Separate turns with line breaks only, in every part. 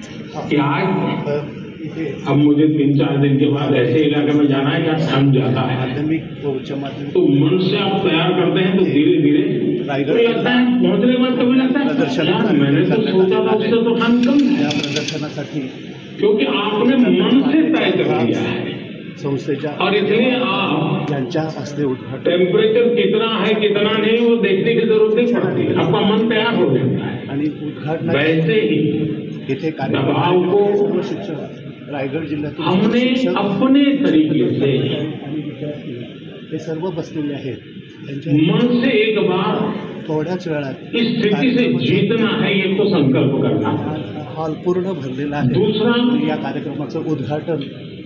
कि आज अब मुझे 3-4 दिन के बाद ऐसे इलाके में जाना है जहाँ ठंड ज्यादा है, तो मन से आप तैयार करते हैं तो धीरे धीरे तो लगता है पहुंचने के बाद कभी लगता है यार मैंने तो सोचा था उससे तो ठंड कम है,
प्रदर्शनासाठी
क्योंकि आपने मन से तय कर लिया है
संस्थेच्या
और इसलिए आप
ज्यांच्या हस्ते उद्घाटन
टेम्परेचर कितना है कितना नहीं वो देखने की जरूरत नहीं पड़ती, आपका मन तैयार हो जाता है।
आणि उद्घाटन
वैसे ही
इथे
दबाव को
सर्व शिक्षक रायगड जिल्ह्यातून
हमने अपने तरीके से
आणि विद्यार्थी हे सर्व बसलेले आहेत। त्यांच्या
मन से एक बार
थोड्याच वेळात
इस स्थिति से जीतना है, ये तो संकल्प करना है।
हॉल पूर्ण भरलेला आहे।
दूसरा
या कार्यक्रमाचं उद्घाटन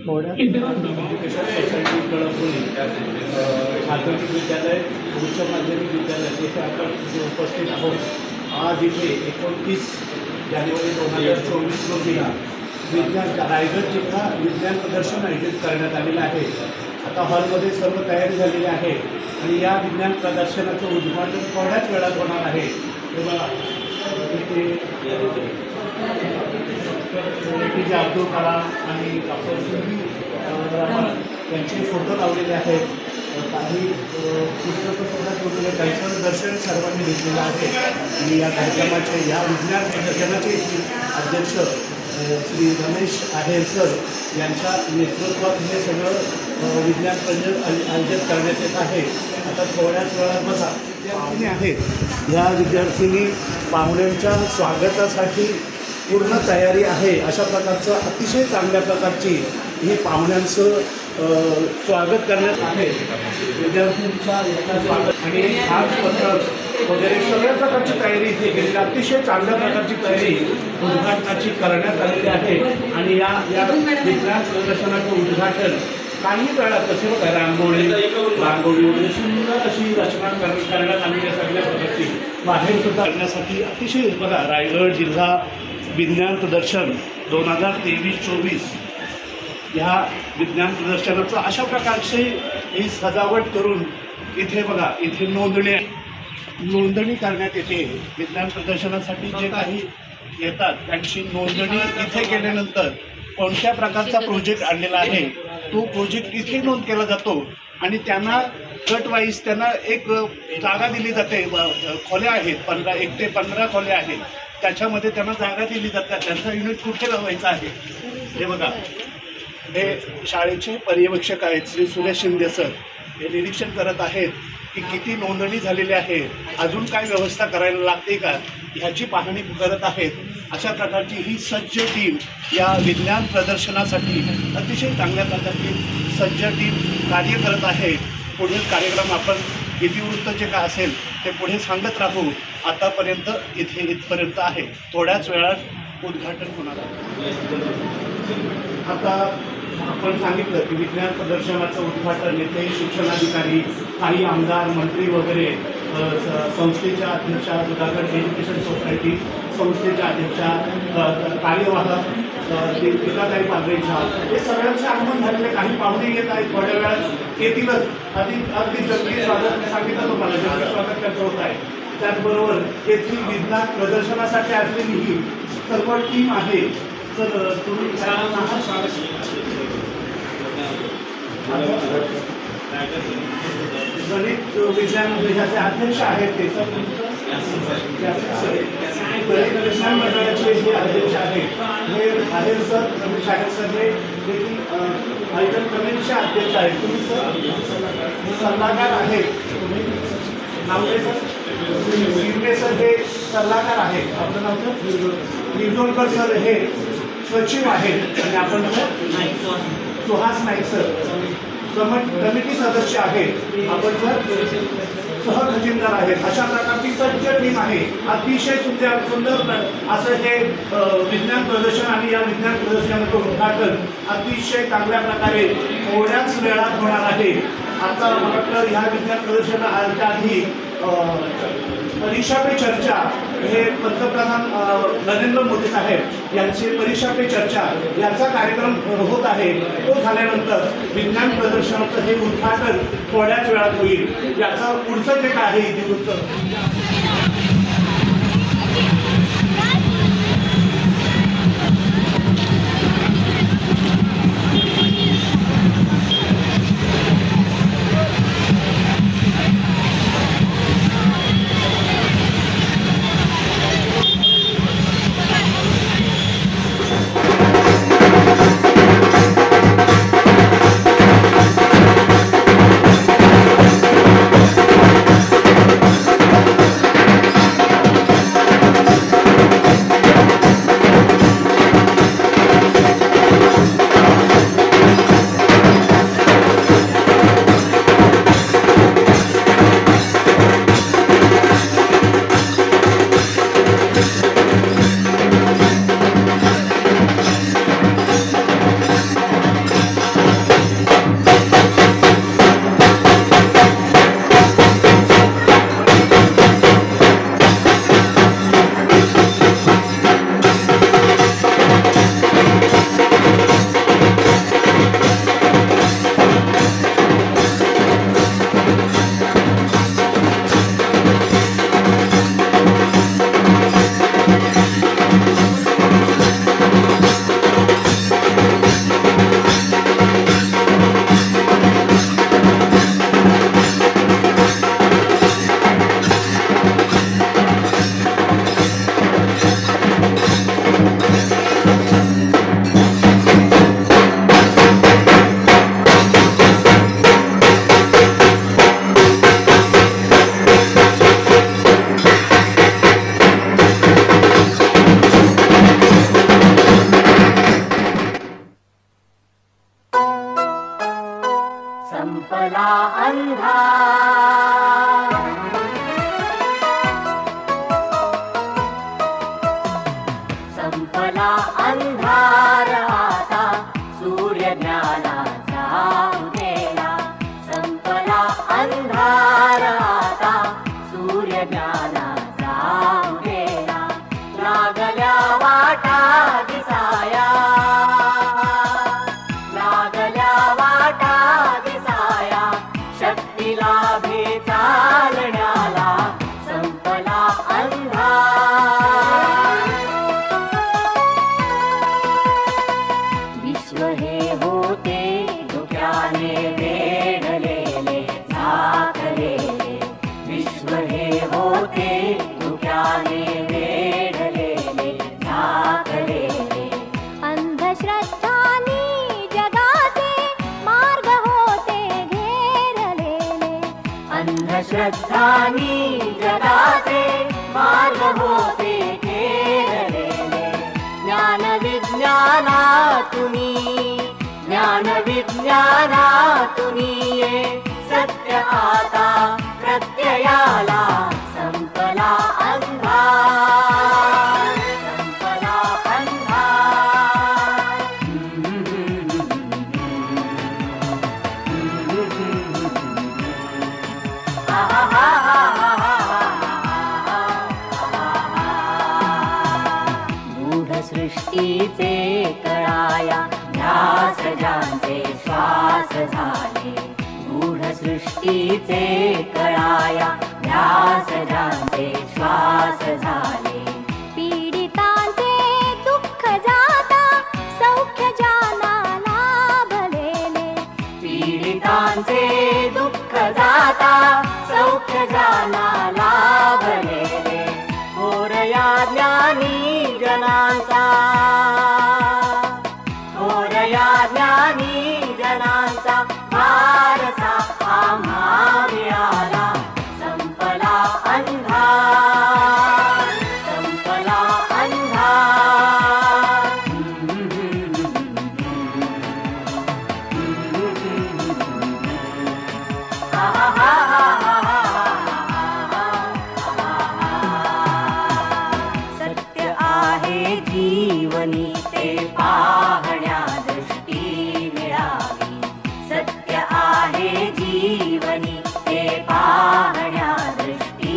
थोड्याच एज्युकेशन सोसायटी कळंबोली माध्यमिक विद्यालय उच्च माध्यमिक विद्यालय येथे आपण उपस्थित आहोत। आज इथे 29 जानेवारी 2024 रोजी विज्ञान रायगड जिल्हा विज्ञान प्रदर्शन आयोजित करण्यात आलेलं आहे। आता हॉलमध्ये सर्व तयारी झालेली आहे आणि या विज्ञान प्रदर्शनाचं उद्घाटन थोड्याच वेळात होणार आहे। तेव्हा इथे APJ अब्दुल कलाम आणि डॉक्टर सुनील यांचे फोटो लावलेले आहेत। काही पुस्तकं सुद्धा ठेवलेले, त्यांचं दर्शन सर्वांनी घेतलेलं आहे आणि या कार्यक्रमाचे या विज्ञान प्रदर्शनाचे अध्यक्ष श्री रमेश आहेर सर यांच्या नेतृत्वात हे सगळं विज्ञान प्रदर्शन आयोजित करण्यात येत आहे। आता थोड्याच वेळात बघा पाहुणे आहेत, या विद्यार्थिनी पाहुण्यांच्या स्वागतासाठी पूर्ण तयारी आहे। अशा प्रकारचं अतिशय चांगल्या प्रकारची ही पाहुण्यांचं स्वागत करण्यात आहे। विद्यार्थ्यांच्या स्वागत आणि खास पत्रक वगैरे सगळ्या प्रकारची तयारी इथे केलेली, अतिशय चांगल्या प्रकारची तयारी उद्घाटनाची करण्यात आलेली आहे। आणि या विज्ञान प्रदर्शनाचं उद्घाटन काही वेळात कसे बघा रांगोळी वगैरे सुंदर अशी रचना करण्यात आलेली आहे। सगळ्या प्रकारची बाहेर सुद्धा करण्यासाठी अतिशय बघा रायगड जिल्हा विज्ञान प्रदर्शन 2023-24 ह्या विज्ञान प्रदर्शनाचं अशा प्रकारचे ही सजावट करून इथे बघा इथे नोंदणी करण्यात येते। विज्ञान प्रदर्शनासाठी जे काही येतात त्यांची नोंदणी इथे केल्यानंतर कोणत्या प्रकारचा प्रोजेक्ट आणलेला आहे तो प्रोजेक्ट इथे नोंद केला जातो आणि त्यांना गट वाईज त्यांना एक जागा दिली जाते। खोल्या आहेत 1 ते 15 खोल्या आहेत, त्याच्यामध्ये त्यांना जागा दिली जातात। त्यांचा युनिट कुठे लावायचा आहे हे बघा, हे शाळेचे पर्यवेक्षक आहेत श्री सुरेश शिंदे सर, हे निरीक्षण करत आहेत की किती नोंदणी झालेली आहे, अजून काय व्यवस्था करायला लागते का ह्याची पाहणी करत आहेत। अशा प्रकारची ही सज्ज टीम या विज्ञान प्रदर्शनासाठी अतिशय चांगल्या प्रकारची सज्ज टीम कार्य करत आहे। पुढील कार्यक्रम आपण इतिवृत्त जे काय असेल ते पुढे सांगत राहू। आतापर्यंत इथपर्यंत आहे, थोड्याच वेळात उद्घाटन होणार आहे। आता आपण सांगितलं की विज्ञान प्रदर्शनाचं उद्घाटन येथे शिक्षणाधिकारी, काही आमदार, मंत्री वगैरे, संस्थेच्या अध्यक्षा सुधागड एज्युकेशन सोसायटी संस्थेच्या अध्यक्षा, कार्यवाहक टीकाताई पांढरेच्या, हे सगळ्यांचे आगमन झालेले। काही पाहुणे येत आहेत, थोड्या वेळात येतीलच। अगदी जंगी स्वागत सांगितलं तुम्हाला, जंगी स्वागत त्यांचं होत आहे। त्याचबरोबर येथील विज्ञान प्रदर्शनासाठी असलेली ही सर्व टीम आहे। तर तुम्ही गणित विज्ञान विभागाचे अध्यक्ष आहेत ते विज्ञान मंडळाचे जे अध्यक्ष आहेत हे आहेर सर, रमेश आहेर सर हे देखील आयोजन कमिटीचे अध्यक्ष आहेत। तुम्ही सर सल्लागार आहेत, तुम्ही नाव काय सर? शिर्वे सर हे सल्लागार आहेत। आपलं नाव सर? निर्जोलकर सर हे सचिव आहेत आणि आपण सुहास नाईक सर कमिटी सदस्य आहेत, आपण सर सहखजिनदार आहेत। अशा प्रकारची सज्ज टीम आहे। अतिशय सुंदर असं हे विज्ञान प्रदर्शन आणि या विज्ञान प्रदर्शनाचं उद्घाटन अतिशय चांगल्या प्रकारे थोड्याच वेळात होणार आहे। आता मला वाटतं ह्या विज्ञान प्रदर्शनाच्या आधी परीक्षा पे चर्चा हे पंतप्रधान नरेंद्र मोदी साहेब यांचे परीक्षा पे चर्चा याचा कार्यक्रम होत आहे। तो झाल्यानंतर विज्ञान प्रदर्शनाचं हे उद्घाटन थोड्याच वेळात होईल। याचं पुढचं जे काय आहे इतिवृत्त
संपला अंधार, संपला अंधार आता सूर्य ज्ञानाचा उदेला, संपला अंधार आता सूर्य ज्ञानाचा उदेला, लागल्या वाटा दिसाया, लागल्या वाटा दिसाया, शक्ती लाभे चालण्याला, संपला अंधार, विश्व हे होते धुक्याने वेढलेले झाकलेले, विश्व हे होते धुक्याने वेढलेले झाकलेले,
अंधश्रद्धांनी जगाचे मार्ग होते घेरलेले,
अंधश्रद्धांनी जगाचे मार्ग होते घेरलेले, ज्ञान विज्ञानातुनी, ज्ञान विज्ञानातुनी ये सत्य आता प्रत्ययाला, संपला अंधार, संपला अंधार, गूढ सृष्टीचे कळाया ध्यास ज्यांचे श्वास झाले, गूढ सृष्टीचे कळाया ध्यास ज्यांचे श्वास झाले,
पीडितांचे दुःख जाता सौख्य ज्यांना लाभलेले,
पीडितांचे दुःख जाता सौख्य ज्यांना लाभलेले, थोरया ज्ञानी जनांचा, थोरया ज्ञानी जनांचा वारसा आम्हा मिळाला, संपला अंधार, संपला अंधार, सत्य आहे जीवनी ते पाहण्या दृष्टी मिळावी, सत्य आहे जीवनी ते पाहण्या दृष्टी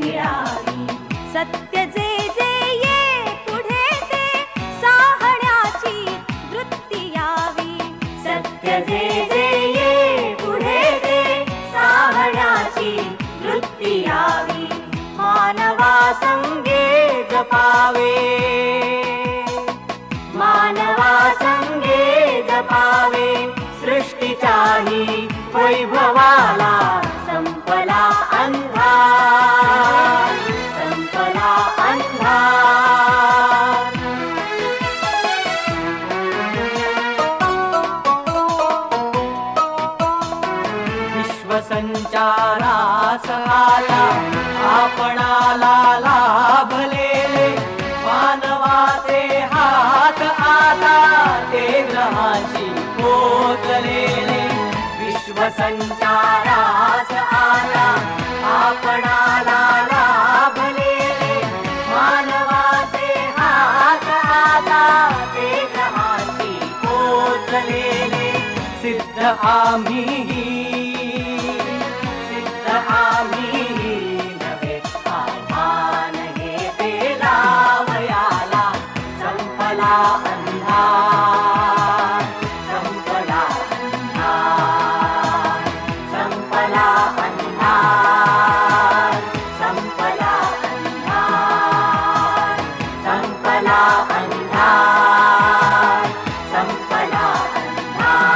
मिळावी,
सत्य जे जे ये पुढे ते साहण्याची वृत्ती यावी,
सत्य जे जे ये पुढे ते साहण्याची वृत्ती यावी, मानवा संगे जपावे, मानवा संगे जपावे सृष्टीच्याही वैभवाला, संपला अंधार, संपला अंधार, विश्वसंचारास आला आपणाला लाभलेले, मानवाचे हात आता ते ग्रहांशी पोचलेले, विश्वसंचारास आला आपणाला लाभलेले, मानवाचे हात आता ते ग्रहांशी पोचलेले, सिद्ध आम्हीही, सिद्ध आम्हीही नव्हे आव्हान हे ते लावयाला, संपला अंधार, संपला अंधार, संपला अंधार, संपला अंधार, संपला अंधार, संपला अंधार.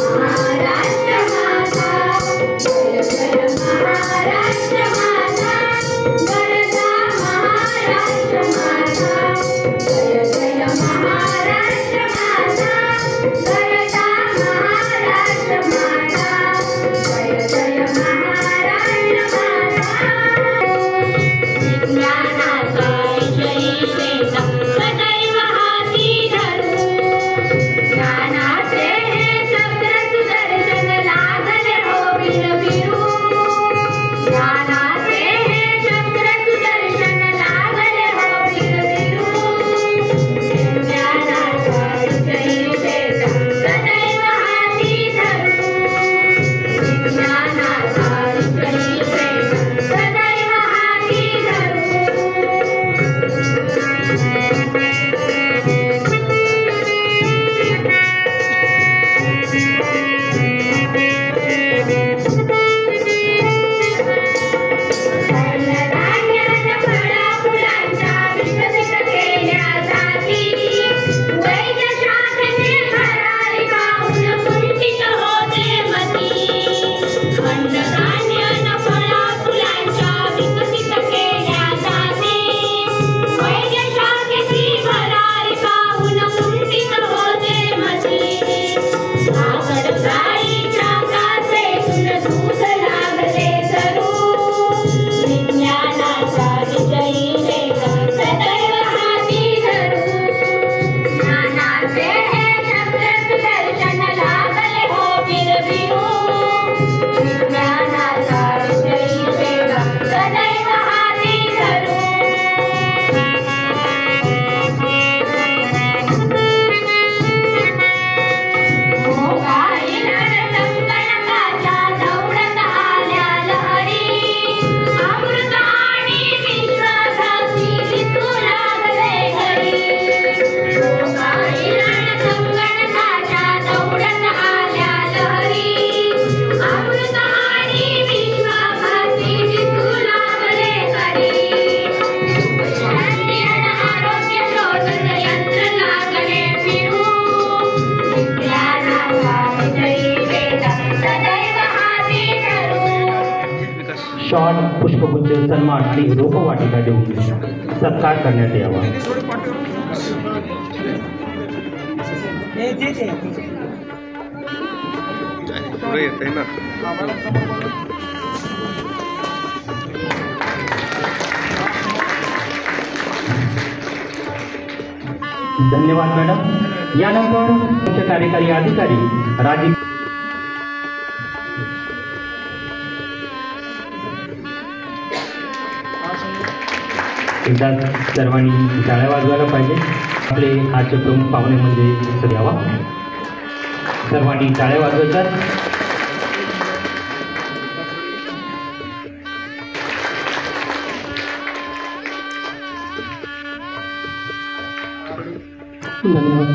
महाराष्ट्र माझा जय जय शॉर्ट पुष्पगुच्छ सन्मान आणि रोपवाटिका देऊन सत्कार करण्यात यावा. धन्यवाद मॅडम. यानंतर मुख्य कार्यकारी अधिकारी राजीव एकदा सर्वांनी टाळ्या वाजवायला पाहिजे. आपले आजचे प्रमुख पाहुणे म्हणजे सध्यावा सर्वांनी टाळ्या वाजवायच्या. धन्यवाद.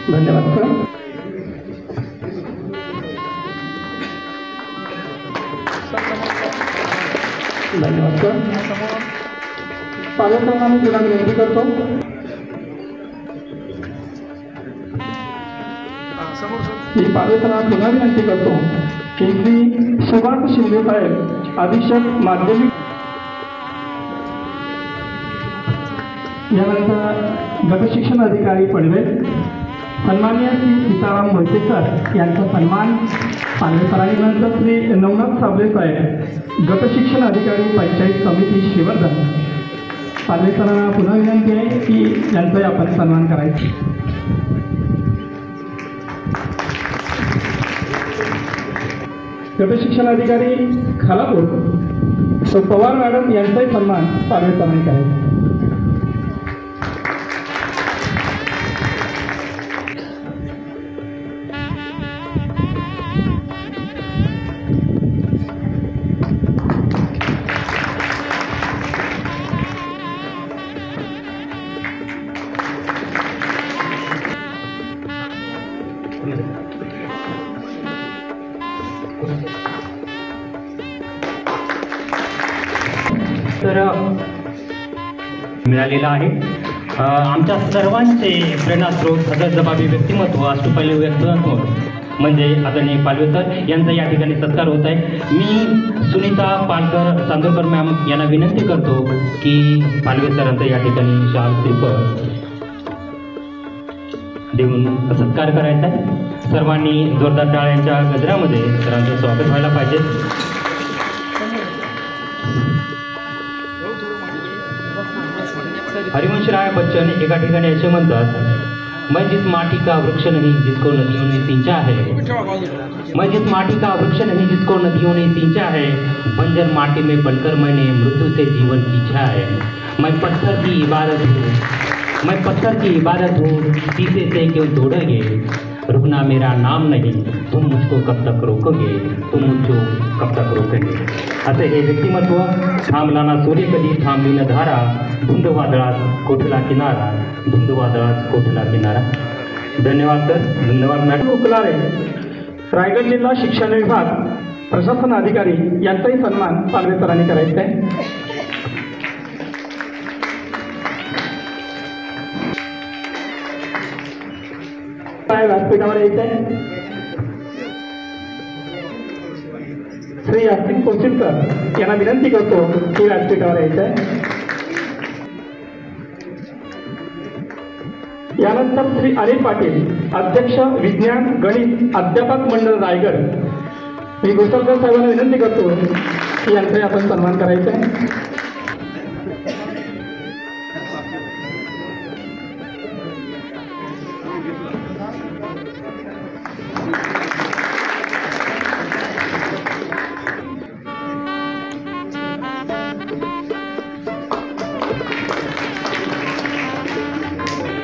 धन्यवाद सर. धन्यवाद सर. पालकांना मी तुला विनंती करतो. मी पालकांना पुन्हा विनंती करतो की श्री सुभाष शिंदे साहेब अधीक्षक माध्यमिक यानंतर गटशिक्षण अधिकारी पडवेल सन्माननीय श्री सीताराम मोहिते सर यांचा सन्मान पालवे सरांनी. नंतर श्री नवनाथ साबळे साहेब गटशिक्षण अधिकारी पंचायत समिती श्रीवर्धन. पालवे सरांना पुन्हा विनंती आहे की यांचाही आपण सन्मान करायचा. गटशिक्षण अधिकारी खालापूर सो पवार मॅडम यांचाही सन्मान पालवे सरांनी करायचा. तर मिळालेला आहे. आमच्या सर्वांचे प्रेरणास्रोत हजरजबाबी व्यक्तिमत्व अष्टपैलू व्यक्तिमत्व म्हणजे आदरणीय पालवे सर यांचा या ठिकाणी सत्कार होत आहे. मी सुनीता पालकर चांदोरकर मॅम यांना विनंती करतो की पालवे सरांचा या ठिकाणी शाल श्रीफळ देऊन सत्कार करायचा आहे. सर्वांनी जोरदार टाळ्यांच्या गजरामध्ये सरांचं स्वागत व्हायला पाहिजे. हरिवंशराय बच्चन एका ठिकाणी असे म्हणतात, मैं जिस माटी का वृक्ष नहीं जिसको नदियों ने सिंचा है, मैं जिस माटी का वृक्ष नहीं जिसको नदियों ने सिंचा है, बंजर माटी में बनकर मैंने मृत्यु से जीवन सींचा है. मैं पत्थर की इबादत हूँ, मैं पत्थर की इबादत हूँ, शीशे से क्यों तोड़ेंगे.
रुकना मेरा नाम नहीं, तुम मुझको कब तक रोकोगे, तुम मुझको कब तक रोकोगे. असे हे व्यक्तिमत्व. थांबला ना सूर्य कधी, थांबली न धारा, धुंद वादळात कोठला किनारा, धुंद वादळात कोठला किनारा. धन्यवाद सर. धन्यवाद मॅडम.
उकलारे रायगड जिल्हा शिक्षण विभाग प्रशासन अधिकारी यांचाही सन्मान पालवे सरांनी करायचा आहे. काय व्यासपीठावर यायचं आहे श्री यासिन कोशिलकर यांना विनंती करतो की व्यासपीठावर यायचं आहे. यानंतर श्री अनिल पाटील अध्यक्ष विज्ञान गणित अध्यापक मंडळ रायगड. मी घोसलकर साहेबांना विनंती करतो की यांचाही आपण सन्मान करायचा आहे.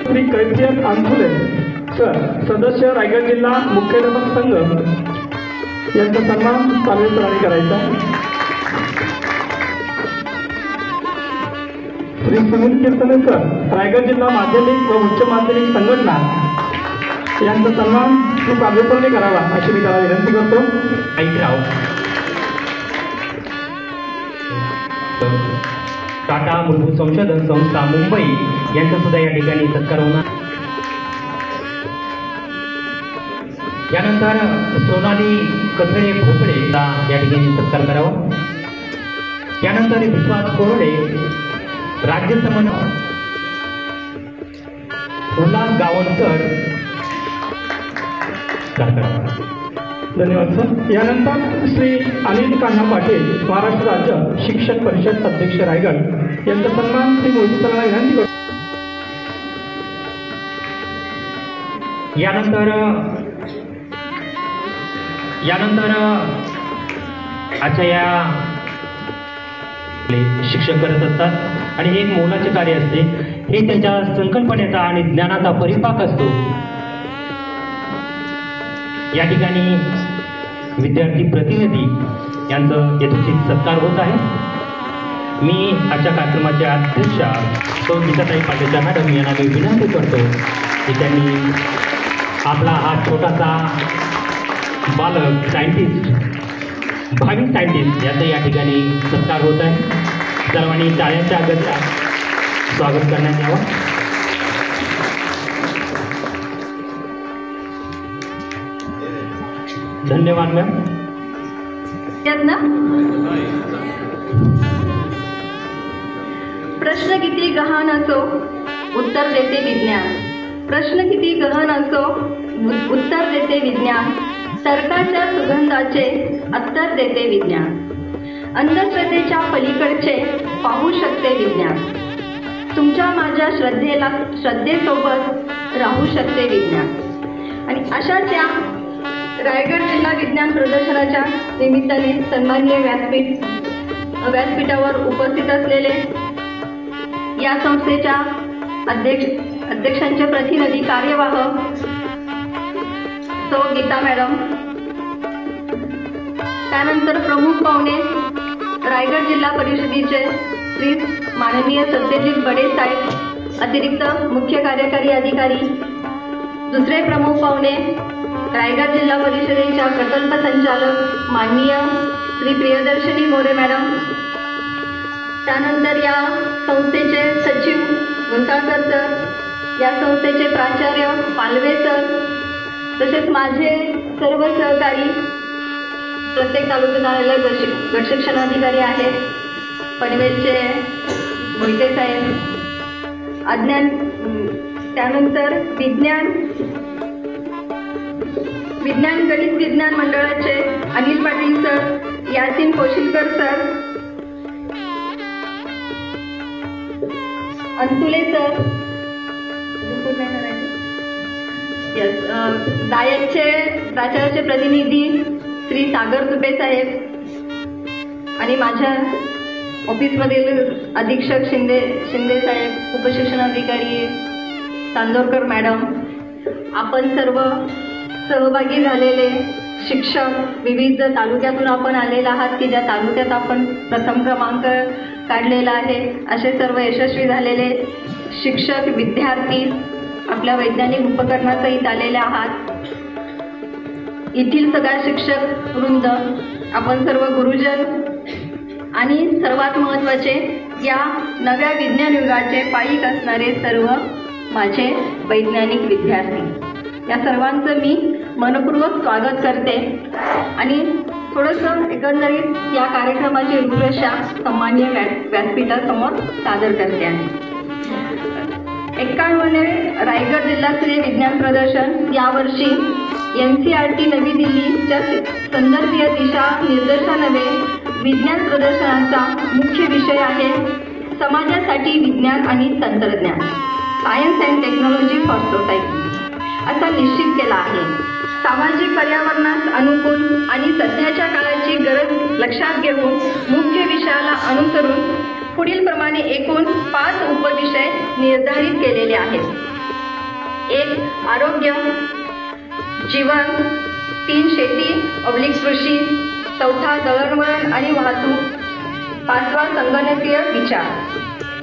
श्री कैफियत अंथुले सर सदस्य रायगड जिल्हा मुख्याध्यापक संघ यांचा सन्मान पालवे सरांनी करायचा. श्री सुनील कीर्तनेकर रायगड जिल्हा माध्यमिक व उच्च माध्यमिक संघटना यांचा सन्मान श्री पालवे सरांनी करावा अशी मी त्याला विनंती करतो.
ऐकराव टाटा मूलभूत संशोधन संस्था मुंबई यांचा सुद्धा या ठिकाणी सत्कार होणार. यानंतर सोनाली कथळे भोपळे या ठिकाणी सत्कार करावा. यानंतर विश्वास कोरडे राज्य समन्वय उल्हास गावणकर सत्कार करावा.
धन्यवाद सर. यानंतर श्री अनिल कान्हा पाटील महाराष्ट्र राज्य शिक्षक परिषद अध्यक्ष रायगड यांचा सन्मान श्री मोहिते सरांना विनंती करतो.
यानंतर आजच्या या शिक्षक करत असतात आणि हे एक मोलाचे कार्य असते. हे त्यांच्या संकल्पनेचा आणि ज्ञानाचा परिपाक असतो. या ठिकाणी विद्यार्थी प्रतिनिधी यांचं यथोचित सत्कार होत आहे. मी आजच्या कार्यक्रमाच्या अध्यक्षा सौ गीताताई पाटील मॅडम यांना मी विनंती करतो की त्यांनी आपला हा छोटासा बालक सायंटिस्ट भावी सायंटिस्ट याचा या ठिकाणी सत्कार होत आहे. सर्वांनी टाळ्यांच्या गजरात स्वागत करण्यात यावं. धन्यवाद मॅम.
प्रश्न किती गहन असो उत्तर देते विज्ञान. प्रश्न किती गहन असो उत्तर देते विज्ञान. तर्काच्या सुगंधाचे अत्तर देते विज्ञान. अंधश्रद्धेच्या पलीकडचे पाहू शकते विज्ञान. तुमच्या माझ्या श्रद्धेसोबत राहू शकते विज्ञान. आणि अशाच या रायगड जिल्हा विज्ञान प्रदर्शनाच्या निमित्ताने सन्माननीय व्यासपीठावर उपस्थित असलेले या संस्थेच्या अध्यक्षांचे प्रतिनिधी कार्यवाह सौ गीता मॅडम. त्यानंतर प्रमुख पाहुणे रायगड जिल्हा परिषदेचे श्री माननीय सत्यजित बडे साहेब अतिरिक्त मुख्य कार्यकारी अधिकारी. दुसरे प्रमुख पाहुणे रायगड जिल्हा परिषदेच्या प्रकल्प संचालक माननीय श्री प्रियदर्शनी मोरे मॅडम. त्यानंतर या संस्थेचे सचिव घोसाळकर सर, या संस्थेचे प्राचार्य पालवे सर, तसेच माझे सर्व सहकारी प्रत्येक तालुक्यात आलेले गट शिक्षणाधिकारी आहेत. पनवेलचे मोहिते साहेब, त्यानंतर विज्ञान गणित विज्ञान मंडळाचे Anil Patil sir, Yasin Koshilkar sir, Antule sir, डायटचे प्राचार्याचे प्रतिनिधी श्री सागर दुबे साहेब आणि माझ्या ऑफिसमधील अधीक्षक शिंदे साहेब, उपशिक्षणाधिकारी चांदोरकर मॅडम, आपण सर्व सहभागी झालेले शिक्षक, विविध तालुक्यातून आपण आलेले आहात की ज्या तालुक्यात आपण प्रथम क्रमांक काढलेला आहे, असे सर्व यशस्वी झालेले शिक्षक, विद्यार्थी, आपल्या वैज्ञानिक उपकरणासह इथे आलेले आहात. येथील सगळा शिक्षक वृंद, आपण सर्व गुरुजन आणि सर्वात महत्त्वाचे या नव्या विज्ञान युगाचे पाईक असणारे सर्व माझे वैज्ञानिक विद्यार्थी, या सर्वांचं मी मनपूर्वक स्वागत करते आणि थोडंसं एकंदरीत या कार्यक्रमाची रूपरेषा सन्माननीय व्यासपीठासमोर सादर करते आहे. 91 रायगड जिल्हास्तरीय विज्ञान प्रदर्शन यावर्षी NCERT नवी दिल्लीच्या संदर्भीय दिशा निर्देशान्वये विज्ञान प्रदर्शनाचा मुख्य विषय आहे समाजासाठी विज्ञान आणि तंत्रज्ञान, science and technology for society असा निश्चित केला आहे. सामाजिक पर्यावरणास अनुकूल आणि सध्याच्या काळाची गरज लक्षात घेऊन मुख्य विषयाला अनुसरून पुढील प्रमाणे एकूण 5 उपविषय निर्धारित केलेले आहेत. 1. आरोग्य, जीवन, 3. शेती / कृषी, 4. दळणवळण आणि वाहतूक, 5. संगणकीय विचार.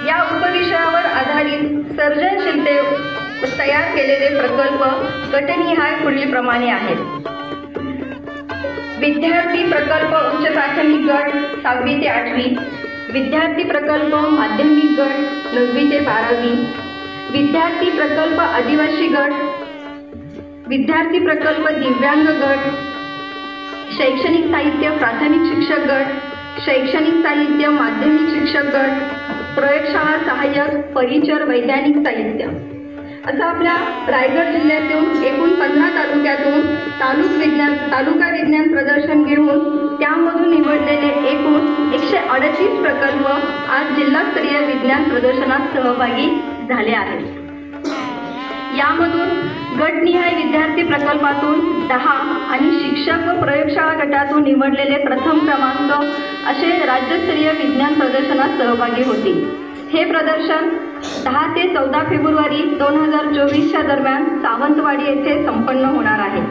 या उपविषयावर आधारित सर्जनशीलते तयार केलेले प्रकल्प गटनिहाय पुढील प्रमाणे आहेत. विद्यार्थी प्रकल्प उच्च प्राथमिक गट 6वी ते 8वी, विद्यार्थी प्रकल्प माध्यमिक गट 9वी ते 12वी, विद्यार्थी प्रकल्प आदिवासी गट, विद्यार्थी प्रकल्प दिव्यांग गट, शैक्षणिक साहित्य प्राथमिक शिक्षक गट, शैक्षणिक साहित्य माध्यमिक शिक्षक गट, प्रयोगशाळा सहाय्यक, परिचर, वैज्ञानिक साहित्य असं आपल्या रायगड जिल्ह्यातून एकूण 15 तालुक्यातून तालुका विज्ञान प्रदर्शन घेऊन त्यामधून निवडलेले एकूण 138 प्रकल्प आज जिल्हास्तरीय विज्ञान प्रदर्शनात सहभागी झाले आहेत. यामधून गटनिहाय विद्यार्थी प्रकल्पातून 10 आणि शिक्षक व प्रयोगशाळा गटातून निवडलेले प्रथम क्रमांक असे राज्यस्तरीय विज्ञान प्रदर्शनात सहभागी होतील. हे प्रदर्शन 10 ते 14 फेब्रुवारी 2024च्या दरम्यान सावंतवाडी येथे संपन्न होणार आहे.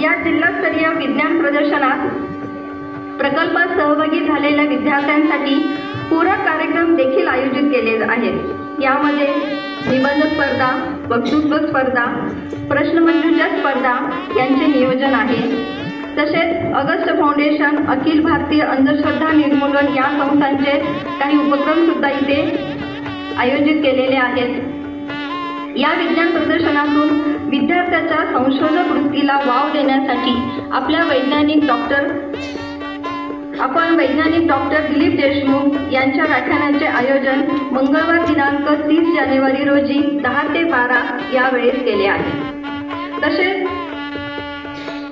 या जिल्हास्तरीय विज्ञान प्रदर्शनात प्रकल्पात सहभागी झालेल्या विद्यार्थ्यांसाठी पूरक कार्यक्रम देखील आयोजित केले आहेत. यामध्ये निबंध स्पर्धा, वक्तृत्व स्पर्धा, प्रश्नमंजुषा स्पर्धा यांचे नियोजन आहे. तसेच अगस्ट फाउंडेशन, अखिल भारतीय अंधश्रद्धा निर्मूलन या संस्थांचे काही उपक्रम सुद्धा इथे आयोजित केलेले आहेत. या विज्ञान प्रदर्शनातून विद्यार्थ्याच्या संशोधक वृत्तीला वाव देण्यासाठी वैज्ञानिक डॉक्टर दिलीप देशमुख यांच्या व्याख्यानाचे आयोजन मंगळवार दिनांक 30 जानेवारी रोजी 10 ते 12 या वेळेस केले आहे. तसेच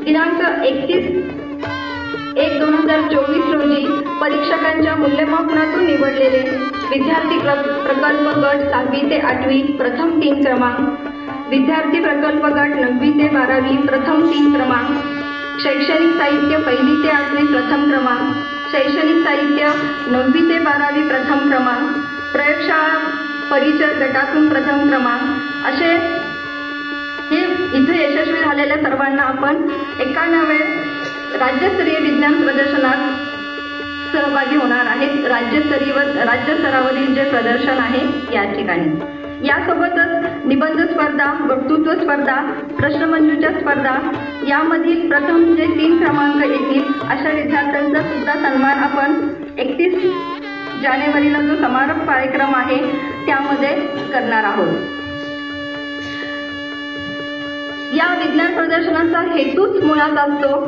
दिनांक 31/1/2024 रोजी परीक्षकांच्या मूल्यमापनातून निवडलेले विद्यार्थी प्रकल्प गट 6वी ते 8वी प्रथम 3 क्रमांक, विद्यार्थी प्रकल्प गट 9वी ते 12वी प्रथम 3 क्रमांक, शैक्षणिक साहित्य 1ली ते 8वी प्रथम क्रमांक, शैक्षणिक साहित्य 9वी ते 12वी प्रथम क्रमांक, प्रयोगशाळा परिचय गटातून प्रथम क्रमांक असे हे इथे यशस्वी झालेल्या सर्वांना आपण 91 राज्यस्तरीय विज्ञान प्रदर्शनात सहभागी होणार आहेत. राज्य स्तरावरील जे प्रदर्शन आहे या ठिकाणी. यासोबतच निबंध स्पर्धा, वक्तृत्व स्पर्धा, प्रश्नमंजुषा स्पर्धा यामधील प्रथम जे 3 क्रमांक येतील अशा विद्यार्थ्यांचा सुद्धा सन्मान आपण 31 जानेवारीला जो समारोप कार्यक्रम आहे त्यामध्ये करणार आहोत. या विज्ञान प्रदर्शनाचा हेतूच मुळात असतो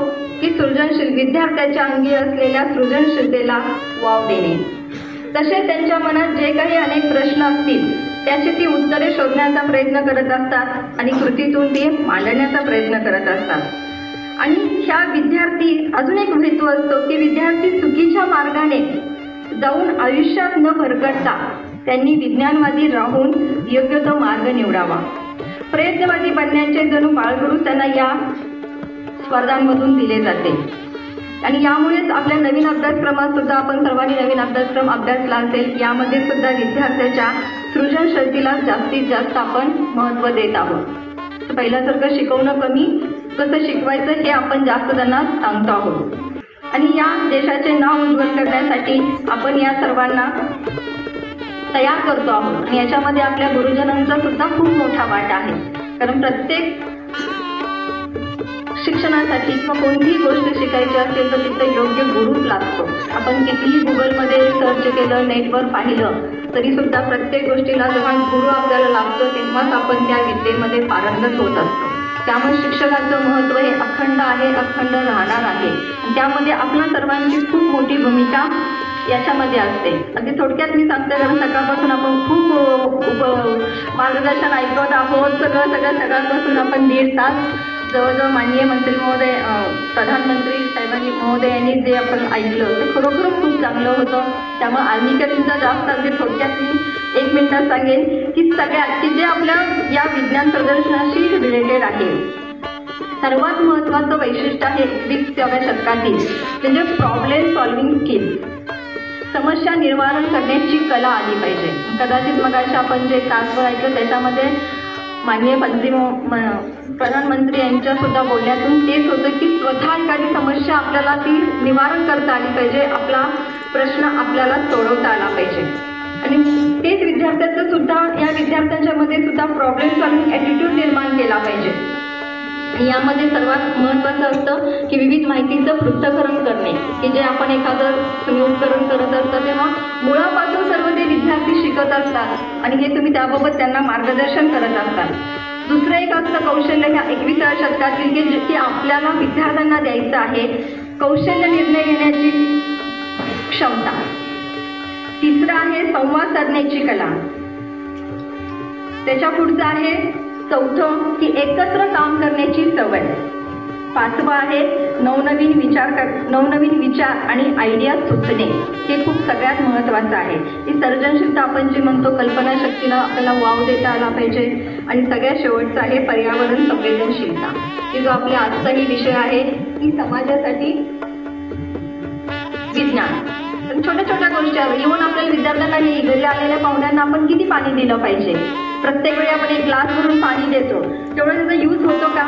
की सृजनशील विद्यार्थ्याच्या अंगी असलेल्या सृजनशीलतेला वाव देणे. तसेच त्यांच्या मनात जे काही अनेक प्रश्न असतील त्याची ती उत्तरे शोधण्याचा प्रयत्न करत असतात आणि कृतीतून ती मांडण्याचा प्रयत्न करत असतात. आणि ह्या विद्यार्थी अजून एक हेतू असतो की विद्यार्थी चुकीच्या मार्गाने जाऊन आयुष्यात न भरकटता त्यांनी विज्ञानवादी राहून योग्य तो मार्ग निवडावा. प्रयत्नवादी बनण्याचे जणू बाळगुरू त्यांना या स्पर्धांमधून दिले जाते. आणि यामुळेच आपल्या नवीन अभ्यासक्रमात सुद्धा आपण सर्वांनी नवीन अभ्यासक्रम अभ्यासला असेल. यामध्ये सुद्धा विद्यार्थ्याच्या सृजनशीलतेला जास्तीत जास्त आपण महत्त्व देत आहोत. पहिल्यासारखं शिकवणं कमी कसं शिकवायचं हे आपण जास्त त्यांना सांगतो आहोत. आणि या देशाचे नाव उज्ज्वल करण्यासाठी आपण या सर्वांना तयार करतो आहोत. आणि याच्यामध्ये आपल्या गुरुजनांचा सुद्धा खूप मोठा वाटा आहे. कारण प्रत्येक शिक्षणासाठी किंवा कोणतीही गोष्ट शिकायची असेल तर तिथं योग्य गुरुच लागतो. आपण कितीही गुगलमध्ये सर्च केलं, नेटवर पाहिलं तरीसुद्धा प्रत्येक गोष्टीला जेव्हा गुरु आपल्याला लागतो तेव्हाच आपण त्या विद्येमध्ये पारंगत होत असतो. त्यामुळे शिक्षकाचं महत्त्व हे अखंड आहे, अखंड राहणार आहे. त्यामध्ये आपल्या सर्वांची खूप मोठी भूमिका याच्यामध्ये असते. अगदी थोडक्यात मी सांगते, कारण सकाळपासून आपण खूप मार्गदर्शन ऐकत आहोत. सकाळपासून आपण 1.5 तास जवळजवळ माननीय मंत्री महोदय, प्रधानमंत्री साहेबांनी महोदयांनी जे आपण ऐकलं ते खरोखरच खूप चांगलं होतं. त्यामुळे आर्मीकरींचा जास्त अगदी थोडक्यात मी 1 मिनिटात सांगेन की सगळ्यात की जे आपल्या या विज्ञान प्रदर्शनाशी रिलेटेड आहे, सर्वात महत्त्वाचं वैशिष्ट्य आहे 21व्या शतकातील म्हणजे प्रॉब्लेम सॉल्विंग स्किल. समस्या निवारण करण्याची कला आली पाहिजे. कदाचित मगाशी आपण जे तासभर ऐकलं त्याच्यामध्ये माननीय प्रधानमंत्री यांच्या सुद्धा बोलण्यातून तेच होतं की स्वतः एखादी समस्या आपल्याला ती निवारण करता आली पाहिजे, आपला प्रश्न आपल्याला सोडवता आला पाहिजे. आणि तेच विद्यार्थ्यांचं सुद्धा या विद्यार्थ्यांच्यामध्ये सुद्धा प्रॉब्लेम सॉल्विंग ॲटिट्यूड निर्माण केला पाहिजे. यामध्ये सर्वात महत्त्वाचं असतं की विविध माहितीचं पृथक्करण करणे, की जे आपण एखादं संयोगकरण करत असतं तेव्हा मुळापासून सर्व ते विद्यार्थी शिकत असतात आणि हे तुम्ही त्याबाबत त्यांना मार्गदर्शन करत असतात. दुसरं एक असतं कौशल्य ह्या 21व्या शतकातील की आपल्याला विद्यार्थ्यांना द्यायचं आहे कौशल्य निर्णय घेण्याची क्षमता. तिसरं आहे संवाद साधण्याची कला. त्याच्या पुढचं आहे चौथं की एकत्र काम करण्याची सवय. 5वं आहे नवनवीन विचार आणि आयडिया सुचणे. हे खूप सगळ्यात महत्त्वाचं आहे. ही सर्जनशीलता आपण जी म्हणतो, कल्पनाशक्तीला आपल्याला वाव देता आला पाहिजे. आणि सगळ्यात शेवटचं आहे पर्यावरण संवेदनशीलता, की जो आपला आजचाही विषय आहे की समाजासाठी विज्ञान. छोट्या छोट्या गोष्टी आहेत. इव्हन आपल्याला विद्यार्थ्यांना घरी आलेल्या पाहुण्यांना आपण किती पाणी दिलं पाहिजे. प्रत्येक वेळी आपण 1 ग्लास भरून पाणी देतो, तेवढं त्याचा यूज होतो का?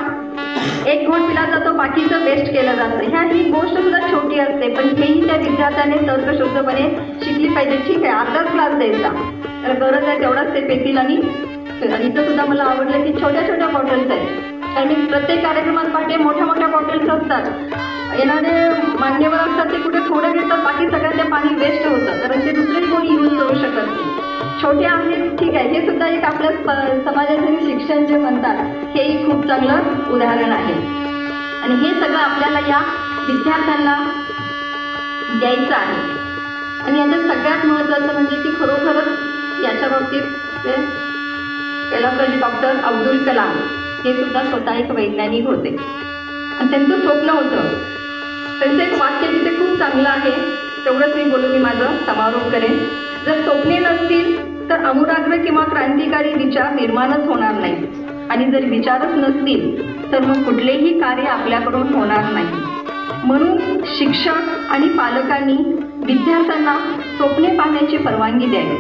1 घोट पिला जातो, बाकीचं वेस्ट केलं जातं. ही गोष्ट सुद्धा छोटी असते, पण हेही त्या विद्यार्थ्याने तर्कशुद्धपणे शिकली पाहिजे. ठीक आहे, अर्धाच ग्लास द्यायचा, तर गरज आहे तेवढाच ते पेतील. आणि इथं सुद्धा मला आवडलं की छोट्या छोट्या बॉटल्स आहेत. कारण मी प्रत्येक कार्यक्रमात पाहते मोठ्या बॉटल्स असतात. येणारे मान्यवर असतात ते कुठे थोडं घेतात, बाकी सगळ्यात ते पाणी वेस्ट होतं, कारण ते दुसरे कोणी यूज करू शकत नाही. छोटे आहेत, ठीक आहे, हे सुद्धा एक आपल्या समाजातील शिक्षण जे म्हणतात हेही खूप चांगलं उदाहरण आहे. आणि हे सगळं आपल्याला या विद्यार्थ्यांना द्यायचं आहे. आणि याच्यात सगळ्यात महत्त्वाचं म्हणजे की खरोखरच याच्या बाबतीत पहिला डॉक्टर अब्दुल कलाम हे सुद्धा स्वतः एक वैज्ञानिक होते आणि त्यांचं स्वप्न होतं. त्यांचं एक वाक्य तिथे खूप चांगलं आहे, तेवढंच मी बोलून मी माझं समारोप करेन. जर स्वप्ने नसतील तर अमूलाग्र किंवा क्रांतिकारी विचार निर्माणच होणार नाही. आणि जर विचारच नसतील तर मग कुठलेही कार्य आपल्याकडून होणार नाही. म्हणून शिक्षक आणि पालकांनी विद्यार्थ्यांना स्वप्ने पाहण्याची परवानगी द्यावी.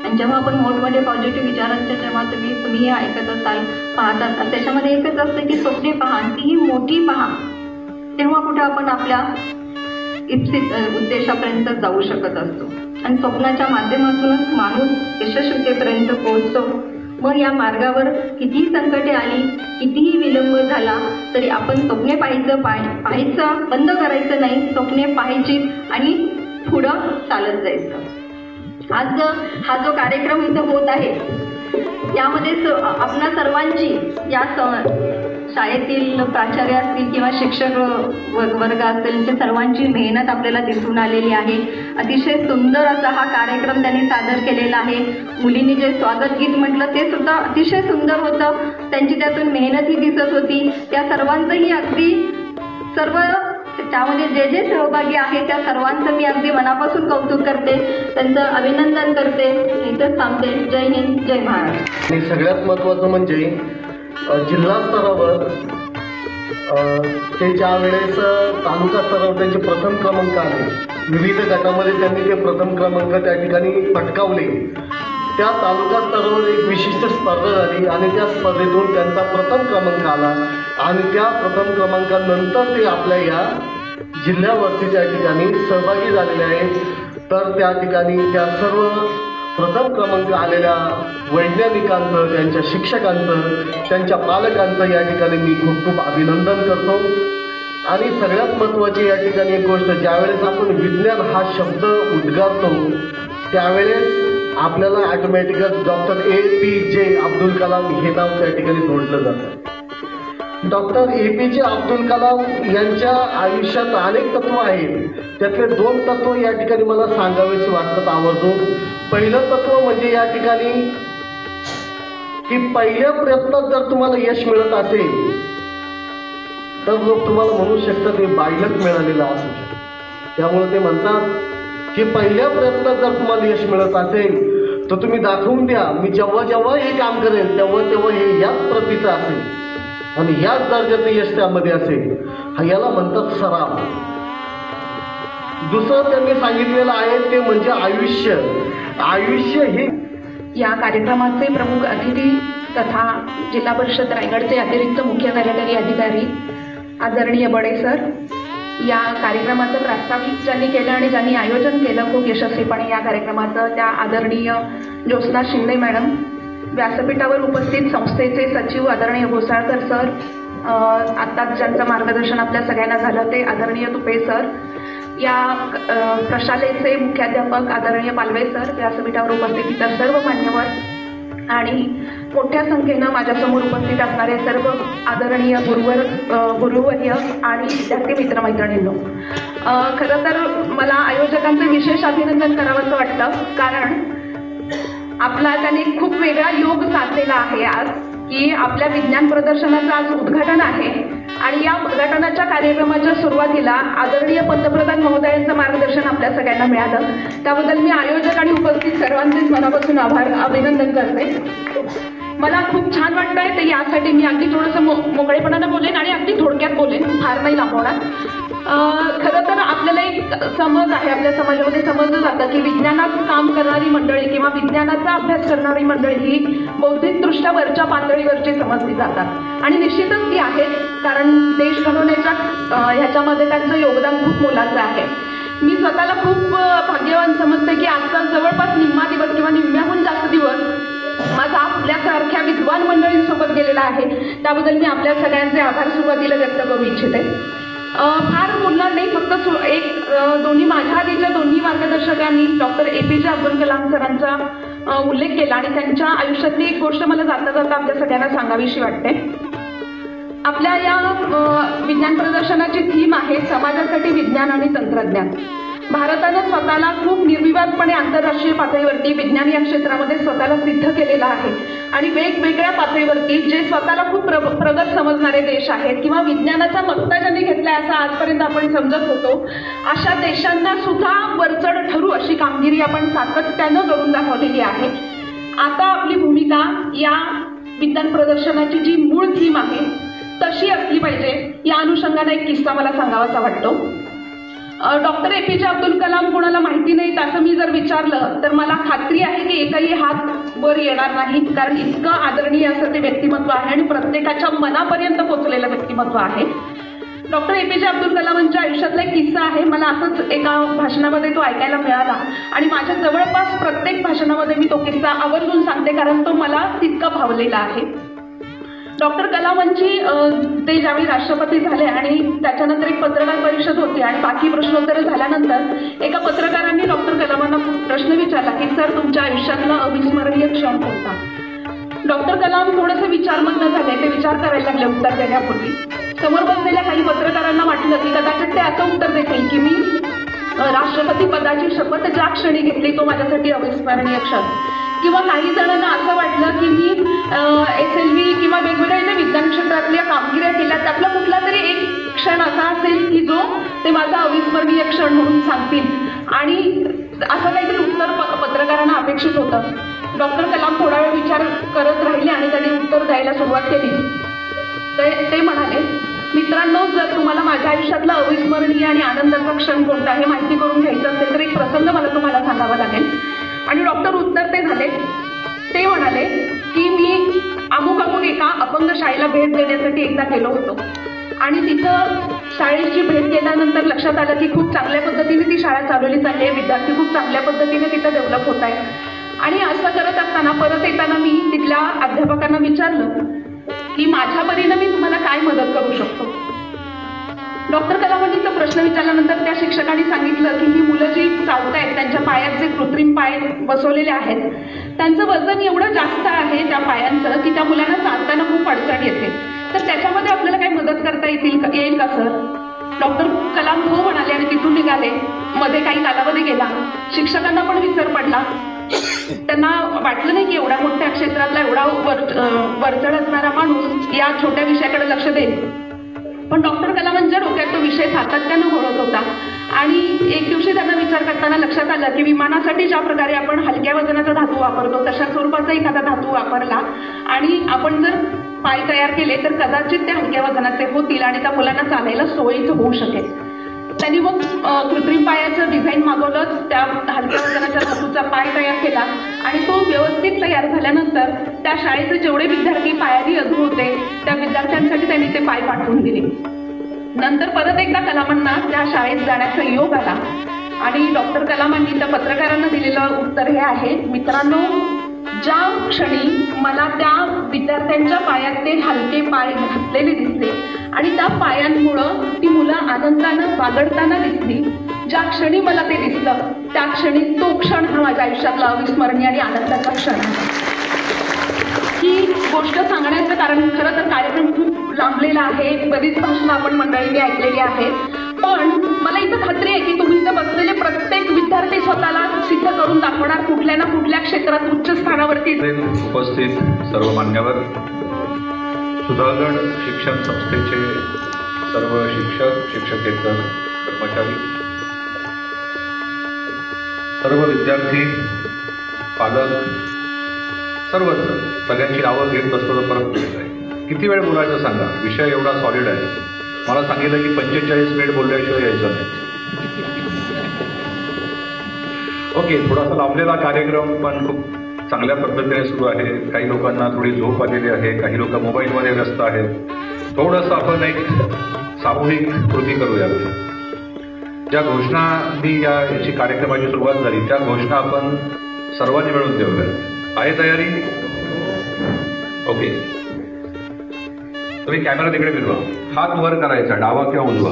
आणि जेव्हा आपण मोठमोठे पॉझिटिव्ह विचारांचे जेव्हा तुम्ही ऐकत असाल, पाहत असाल, त्याच्यामध्ये एकच असतं की स्वप्ने पहा, तीही मोठी पहा. तेव्हा कुठे आपण आपल्या इप्सित उद्देशापर्यंत जाऊ शकत असतो. आणि स्वप्नाच्या माध्यमातूनच माणूस यशस्वीतेपर्यंत पोहोचतो. मग या मार्गावर कितीही संकटे आली, कितीही विलंब झाला तरी आपण स्वप्ने पाहायचं बंद करायचं नाही. स्वप्ने पाहायची आणि पुढं चालत जायचं. आज हा जो कार्यक्रम इथं होत आहे यामध्ये आपणा सर्वांची या शाळेतील प्राचार्य असतील किंवा शिक्षक वर्ग असतील ते सर्वांची मेहनत आपल्याला दिसून आलेली आहे. अतिशय सुंदर असा हा कार्यक्रम त्यांनी सादर केलेला आहे. मुलींनी जे स्वागत गीत म्हटलं ते सुद्धा अतिशय सुंदर होतं. त्यांची त्यातून मेहनतही दिसत होती. त्या सर्वांचंही अगदी सर्व त्यामध्ये जे जे सहभागी आहे त्या सर्वांचं मी अगदी मनापासून कौतुक करते, त्यांचं अभिनंदन करते. इथंच थांबते. जय हिंद, जय महाराष्ट्र.
आणि सगळ्यात महत्त्वाचं म्हणजे जिल्हा स्तरावर ते ज्या वेळेस तालुका स्तरावर त्यांचे प्रथम क्रमांक आले, विविध गटामध्ये त्यांनी ते प्रथम क्रमांक त्या ठिकाणी पटकावले. त्या तालुका स्तरावर एक विशिष्ट स्पर्धा झाली आणि त्या स्पर्धेतून त्यांचा प्रथम क्रमांक आला आणि त्या प्रथम क्रमांकानंतर ते आपल्या या जिल्ह्यावरती त्या ठिकाणी सहभागी झालेले आहेत। तर त्या ठिकाणी त्या सर्व प्रथम क्रमांक आलेल्या वैज्ञानिकांचं, त्यांच्या शिक्षकांचं, त्यांच्या पालकांचं या ठिकाणी मी खूप खूप अभिनंदन करतो। आणि सगळ्यात महत्त्वाची या ठिकाणी एक गोष्ट, ज्यावेळेस आपण विज्ञान हा शब्द उद्गारतो त्यावेळेस आपल्याला ऑटोमॅटिकच डॉक्टर APJ अब्दुल कलाम हे नाव त्या ठिकाणी जोडलं जातं। डॉक्टर APJ अब्दुल कलाम यांच्या आयुष्यात अनेक तत्व आहेत, त्यातले 2 तत्व या ठिकाणी मला सांगावेसे वाटतात आवर्जून। पहिलं तत्व म्हणजे या ठिकाणी की पहिल्या प्रयत्नात जर तुम्हाला यश मिळत असेल तर लोक तुम्हाला म्हणू शकतात हे बायलक मिळालेलं असू शकतं। त्यामुळे ते म्हणतात की पहिल्या प्रयत्नात जर तुम्हाला यश मिळत असेल तर तुम्ही दाखवून द्या, मी जेव्हा जेव्हा हे काम करेन तेव्हा तेव्हा हे याच प्रतीचं असेल आणि याच दर्जाचं यश त्यामध्ये असेल। याला म्हणतात सराव। दुसरं त्यांनी सांगितलेलं आहे ते म्हणजे आयुष्य। आयुष्य हे
या कार्यक्रमाचे प्रमुख अतिथी तथा जिल्हा परिषद रायगडचे अतिरिक्त मुख्य कार्यकारी अधिकारी आदरणीय बडे सर, या कार्यक्रमाचं प्रास्ताविक ज्यांनी केलं आणि ज्यांनी आयोजन केलं खूप यशस्वीपणे या कार्यक्रमाचं, त्या आदरणीय ज्योत्स्ना शिंदे मॅडम, व्यासपीठावर उपस्थित संस्थेचे सचिव आदरणीय घोसाळकर सर, आत्ताच ज्यांचं मार्गदर्शन आपल्या सगळ्यांना झालं ते आदरणीय तुपे सर, या प्रशालेचे मुख्याध्यापक आदरणीय पालवे सर, व्यासपीठावर उपस्थित इतर सर्व मान्यवर आणि मोठ्या संख्येनं माझ्यासमोर उपस्थित असणारे सर्व आदरणीय गुरुवर्य आणि विद्यार्थी मित्रमैत्रिणींनो, खरं तर मला आयोजकांचं विशेष अभिनंदन करावंसं वाटतं, कारण आपला त्यांनी खूप वेगळा योग साधलेला आहे आज, की आपल्या विज्ञान प्रदर्शनाचं आज उद्घाटन आहे आणि या उद्घाटनाच्या कार्यक्रमाच्या सुरुवातीला आदरणीय पंतप्रधान महोदयांचं मार्गदर्शन आपल्या सगळ्यांना मिळालं। त्याबद्दल मी आयोजक आणि उपस्थित सर्वांचेच मनापासून अभिनंदन करते। मला खूप छान वाटतंय, ते यासाठी मी अगदी थोडंसं मोकळेपणानं बोलेन आणि अगदी थोडक्यात बोलेन, फार नाही लांबवणार। खरं तर आपल्याला एक समज आहे, आपल्या समाजामध्ये समजलं जातं की विज्ञानात काम करणारी मंडळी किंवा विज्ञानाचा अभ्यास करणारी मंडळी ही बौद्धिकदृष्ट्या वरच्या पातळीवरची समजली जातात आणि निश्चितच ती आहेत, कारण देश घडवण्याच्या ह्याच्यामध्ये त्यांचं योगदान खूप मोलाचं आहे। मी स्वतःला खूप भाग्यवान समजते की आजचा जवळपास निम्मा दिवस किंवा निम्म्याहून जास्त दिवस माझा आपल्यासारख्या विद्वान मंडळींसोबत गेलेला आहे, त्याबद्दल मी आपल्या सगळ्यांचे आभार सुरुवातीला व्यक्त करू इच्छिते। फार बोलणार नाही, फक्त दोन्ही माझ्या आधीच्या दोन्ही मार्गदर्शकांनी डॉक्टर APJ अब्दुल कलाम सरांचा उल्लेख केला आणि त्यांच्या आयुष्यातली एक गोष्ट मला जाता जाता आपल्या सगळ्यांना सांगावीशी वाटते। आपल्या या विज्ञान प्रदर्शनाची थीम आहे समाजासाठी विज्ञान आणि तंत्रज्ञान। भारतानं स्वतःला खूप निर्विवादपणे आंतरराष्ट्रीय पातळीवरती विज्ञान या क्षेत्रामध्ये स्वतःला सिद्ध केलेलं आहे आणि वेगवेगळ्या पातळीवरती जे स्वतःला खूप प्रगत समजणारे देश आहेत किंवा विज्ञानाचा मक्ता ज्यांनी घेतलाय असं आजपर्यंत आपण समजत होतो, अशा देशांना सुद्धा वरचढ ठरू अशी कामगिरी आपण सातत्यानं करून दाखवलेली आहे। आता आपली भूमिका या विज्ञान प्रदर्शनाची जी मूळ थीम आहे तशी असली पाहिजे, या अनुषंगाने एक किस्सा मला सांगावासा वाटतो। डॉक्टर APJ अब्दुल कलाम कोणाला माहिती नाहीत असं मी जर विचारलं तर मला खात्री आहे की एकही हात वर येणार नाही, कारण इतकं आदरणीय असं ते व्यक्तिमत्व आहे आणि प्रत्येकाच्या मनापर्यंत पोहोचलेलं व्यक्तिमत्व आहे। डॉक्टर APJ अब्दुल कलामांच्या आयुष्यातला एक किस्सा आहे, मला असंच एका भाषणामध्ये तो ऐकायला मिळाला आणि माझ्या जवळपास प्रत्येक भाषणामध्ये मी तो किस्सा आवर्जून सांगते, कारण तो मला तितका भावलेला आहे। डॉक्टर कलामांची ते ज्यावेळी राष्ट्रपती झाले आणि त्याच्यानंतर एक पत्रकार परिषद होती आणि बाकी प्रश्नोत्तरं झाल्यानंतर एका पत्रकारांनी डॉक्टर कलामांना प्रश्न विचारला की सर, तुमच्या आयुष्यातला अविस्मरणीय क्षण कोणता? डॉक्टर कलाम थोडंसं विचारमग्न झाले, ते विचार करायला लागले उत्तर देण्यापूर्वी। समोर बसलेल्या काही पत्रकारांना वाटलं की कदाचित ते असं उत्तर देतील की मी राष्ट्रपती पदाची शपथ ज्या क्षणी घेतली तो माझ्यासाठी अविस्मरणीय क्षण, किंवा काही जणांना असं वाटलं की मी SLV किंवा वेगवेगळ्या ज्या विज्ञान क्षेत्रातल्या कामगिऱ्या केल्या त्यातला कुठला तरी एक क्षण असा असेल की जो ते माझा अविस्मरणीय क्षण म्हणून सांगतील, आणि असं काहीतरी उत्तर पत्रकारांना अपेक्षित होतं। डॉक्टर कलाम थोडा वेळ विचार करत राहिले आणि त्यांनी उत्तर द्यायला सुरुवात केली। ते म्हणाले, मित्रांनो, जर तुम्हाला माझ्या आयुष्यातला अविस्मरणीय आणि आनंदाचा क्षण कोणता हे माहिती करून घ्यायचं असेल तर एक प्रसंग मला तुम्हाला सांगावा लागेल। आणि डॉक्टर उत्तर ते झाले, ते म्हणाले की मी अमुक एका अपंग शाळेला भेट देण्यासाठी एकदा गेलो होतो आणि तिथं शाळेची भेट केल्यानंतर लक्षात आलं की खूप चांगल्या पद्धतीने ती शाळा चालवली चालली आहे, विद्यार्थी खूप चांगल्या पद्धतीने तिथं डेव्हलप होत आहेत. आणि असं करत असताना परत येताना मी तिथल्या अध्यापकांना विचारलं की माझ्या परीनं मी तुम्हाला काय मदत करू शकतो. डॉक्टर कलामांनीचा प्रश्न विचारल्यानंतर त्या शिक्षकांनी सांगितलं की ही मुलं जी चालत आहेत त्यांच्या पायात जे कृत्रिम पाय बसवलेले आहेत त्यांचं वजन एवढं जास्त आहे त्या पायांचं की त्या मुलांना चालताना खूप अडचण येते, तर त्याच्यामध्ये आपल्याला काही मदत करता येईल का सर. डॉक्टर कलाम हो म्हणाले आणि तिथून निघाले. मध्ये काही कालावधी गेला, शिक्षकांना पण विसर पडला. त्यांना वाटलं नाही की एवढ्या मोठ्या क्षेत्रातला एवढा वरचढ असणारा माणूस या छोट्या विषयाकडे लक्ष देईल. पण डॉक्टर कलामांच्या डोक्यात तो विषय सातत्यानं घोळत होता आणि एक दिवशी त्यांना विचार करताना लक्षात आलं की विमानासाठी ज्या प्रकारे आपण हलक्या वजनाचा धातू वापरतो तशा स्वरूपाचा एखादा धातू वापरला आणि आपण जर पाय तयार केले तर कदाचित ते हलक्या वजनाचे होतील आणि त्या मुलांना चालायला सोयीचं होऊ शकेल. त्यांनी मग कृत्रिम पायाचं डिझाईन मागवलं, त्या हलक्या वजनाच्या धातूचा पाय तयार केला आणि तो व्यवस्थित तयार झाल्यानंतर त्या शाळेचे जेवढे विद्यार्थी पायाने अधू होते त्या विद्यार्थ्यांसाठी त्यांनी ते पाय पाठवून दिले. नंतर परत एकदा कलामांना त्या शाळेत जाण्याचा योग आला आणि डॉक्टर कलामांनी त्या पत्रकारांना दिलेलं उत्तर हे आहे, मित्रांनो, ज्या क्षणी मला त्या विद्यार्थ्यांच्या पायात ते हलके पाय घातलेले दिसले आणि त्या पायांमुळं ती मुलं आनंदानं बागडताना दिसली, ज्या क्षणी मला ते दिसलं त्या क्षणी तो क्षण हा माझ्या आयुष्यातला अविस्मरणीय आणि आनंदाचा क्षण आहे. ही गोष्ट सांगण्याचं कारण खरं तर कार्यक्रम खूप लांबलेला आहे, बरीच भाषणं आपण मंडळींनी ऐकलेली आहेत, पण मला इथं खात्री आहे की तुम्ही इथं बसलेले प्रत्येक विद्यार्थी स्वतःला सिद्ध करून दाखवणार कुठल्या ना कुठल्या क्षेत्रात उच्च स्थानावरती.
उपस्थित सर्व मान्यवर, सुधागड शिक्षण संस्थेचे सर्व शिक्षक, शिक्षकेतर कर्मचारी, सर्व विद्यार्थी, पालक, सर्वच सगळ्यांची नावं घेत बसतो तर परत किती वेळ बोलायचं सांगा. विषय एवढा सॉलिड आहे. मला सांगितलं की 45 मिनिट बोलल्याशिवाय यायचं नाही. ओके, थोडासा लांबलेला कार्यक्रम पण खूप चांगल्या पद्धतीने सुरू आहे. काही लोकांना थोडी झोप आलेली आहे, काही लोक मोबाईलमध्ये व्यस्त आहेत. थोडंसं आपण एक सामूहिक कृती करूया. ज्या घोषणांनी याची कार्यक्रमाची सुरुवात झाली त्या घोषणा आपण सर्वांनी मिळून देऊया. आहे तयारी? ओके, तुम्ही कॅमेरा तिकडे फिरवा, हात वर करायचा, डावा किंवा उजवा.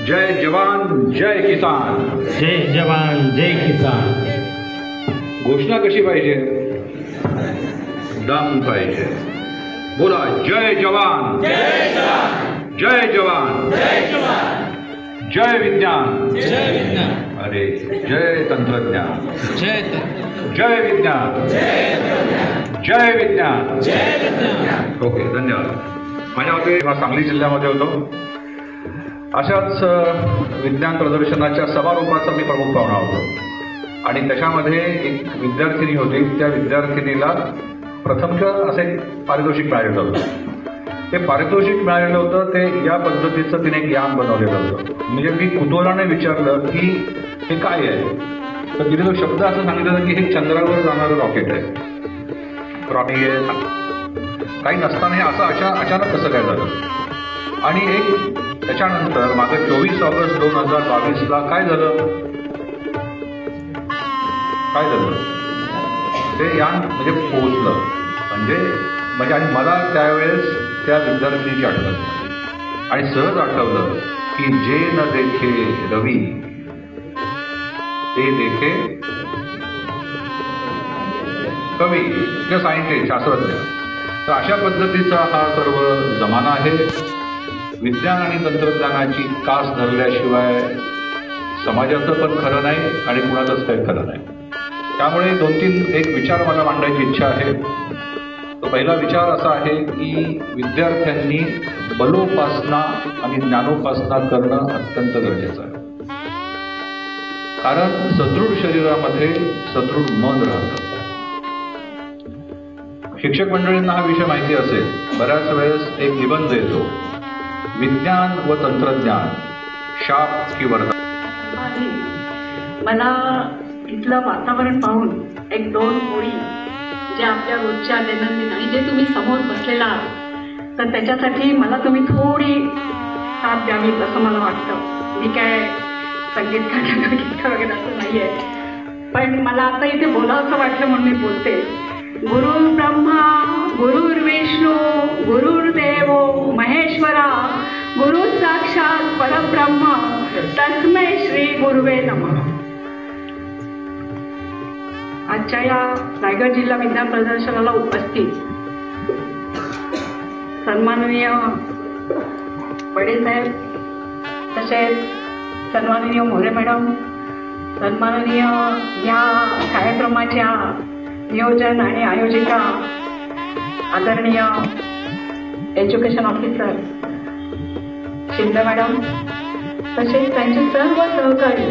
जय जवान जय किसान.
जय जवान जय किसान.
घोषणा कशी पाहिजे? दम पाहिजे. बोला, जय जवान जय जवान जय विज्ञान. अरे, जय तंत्रज्ञान, जय विज्ञान, जय विज्ञान. ओके, धन्यवाद. माझ्या मते सांगली जिल्ह्यामध्ये होतो अशाच विज्ञान प्रदर्शनाच्या समारोपाचा मी प्रमुख पाहुणा होतो आणि त्याच्यामध्ये एक विद्यार्थिनी होती. त्या विद्यार्थिनीला प्रथमतः असे पारितोषिक मिळालेलं होतं. ते पारितोषिक मिळालेलं होतं ते या पद्धतीचं तिने एक यान बनवलेलं होतं. म्हणजे मी कुतूहलाने विचारलं की हे काय आहे, तर तिने तो शब्द असं सांगितलं की हे चंद्रावर जाणारं रॉकेट आहे. काही नसताना हे असं अचानक कसं काय झालं. आणि एक त्याच्यानंतर मागे 24 ऑगस्ट 2022ला काय झालं ते यान म्हणजे पोहोचलं. म्हणजे आणि मला त्यावेळेस त्या विद्यार्थिनीची आठवण झाली आणि सहज आठवलं की जे न देखे रवी ते देखे कवी किंवा सायंटिस्ट, शास्त्रज्ञ. तर अशा पद्धतीचा हा सर्व जमाना आहे. विज्ञान आणि तंत्रज्ञानाची कास धरल्याशिवाय समाजाचं पण खरं नाही आणि कुणाचंच काही खरं नाही. त्यामुळे 2-3 एक विचार मला मांडायची इच्छा आहे. तो पहिला विचार असा आहे की विद्यार्थ्यांनी बलोपासना आणि ज्ञानोपासना करणं अत्यंत गरजेचं आहे. कारण सदृढ शरीरामध्ये सदृढ मन राहतं. शिक्षक मंडळींना हा विषय माहिती असेल, बऱ्याच वेळेस एक निबंध येतो, विज्ञान व तंत्रज्ञान शाप की वरदान.
मला इथलं वातावरण पाहून 1-2 ओळी
जे आपल्या रोजच्या दैनंदिन आणि जे तुम्ही समोर बसलेला आहात तर त्याच्यासाठी मला तुम्ही थोडी साथ द्यावी असं मला वाटतं. मी काय संगीतकार वगैरे असं नाही आहे, पण मला आता इथे बोलावं असं वाटलं म्हणून मी बोलते. गुरुर् ब्रह्मा गुरुर्विष्णू गुरुर्देव महेश्वरा गुरु साक्षात परब्रह्म तस्मै श्री गुरुवे नमः. आजच्या या रायगड जिल्हा विज्ञान प्रदर्शनाला उपस्थित सन्माननीय बडेसाहेब, तसेच सन्माननीय मोरे मॅडम, सन्माननीय या कार्यक्रमाच्या नियोजन आणि आयोजिका आदरणीय एज्युकेशन ऑफिसर शिंदे मॅडम, तसेच त्यांचे सर्व सहकारी,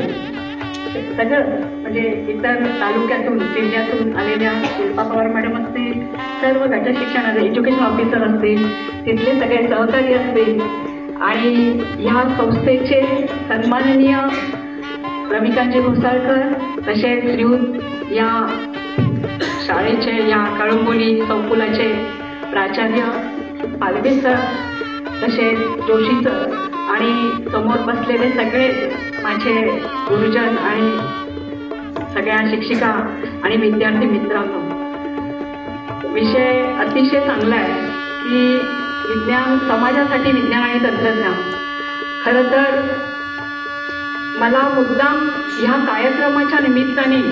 सगळं म्हणजे इतर तालुक्यातून जिल्ह्यातून आलेल्या शिल्पा पवार मॅडम असतील, सर्व गट शिक्षण एज्युकेशन ऑफिसर असतील, तिथले सगळे सहकारी असतील आणि ह्या संस्थेचे सन्माननीय रविकांतजी घोसाळकर, तसेच श्रीयुत या शाळेचे या कळंबोली संकुलाचे प्राचार्य पालवे सर, तसेच जोशी सर आणि समोर बसलेले सगळे माझे गुरुजन आणि सगळ्या शिक्षिका आणि विद्यार्थी मित्रांनो. विषय अतिशय चांगला आहे की विज्ञान समाजासाठी विज्ञान आणि तंत्रज्ञान. खरं तर मला मुद्दाम ह्या कार्यक्रमाच्या निमित्ताने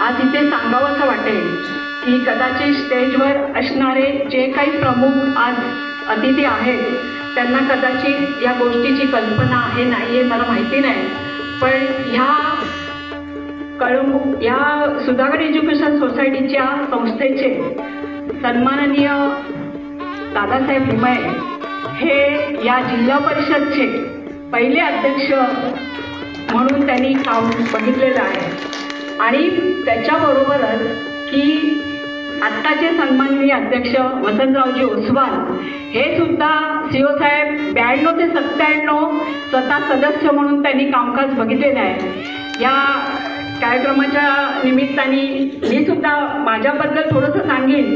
आज इथे सांगावंसं वाटेल की कदाचित स्टेजवर असणारे जे काही प्रमुख आज अतिथी आहेत त्यांना कदाचित या गोष्टीची कल्पना आहे नाही आहे मला माहिती नाही, पण या सुधागड एज्युकेशन सोसायटीच्या संस्थेचे सन्माननीय दादासाहेब लिमये हे या जिल्हा परिषदचे पहिले अध्यक्ष म्हणून त्यांनी काम बघितलेलं आहे. आणि त्याच्याबरोबरच की आत्ताचे सन्माननीय अध्यक्ष वसंतरावजी ओसवाल हे सुद्धा CO साहेब 92 ते 97 स्वतः सदस्य म्हणून त्यांनी कामकाज बघितलेलं आहे. या कार्यक्रमाच्या निमित्ताने मी सुद्धा माझ्याबद्दल थोडंसं सांगेन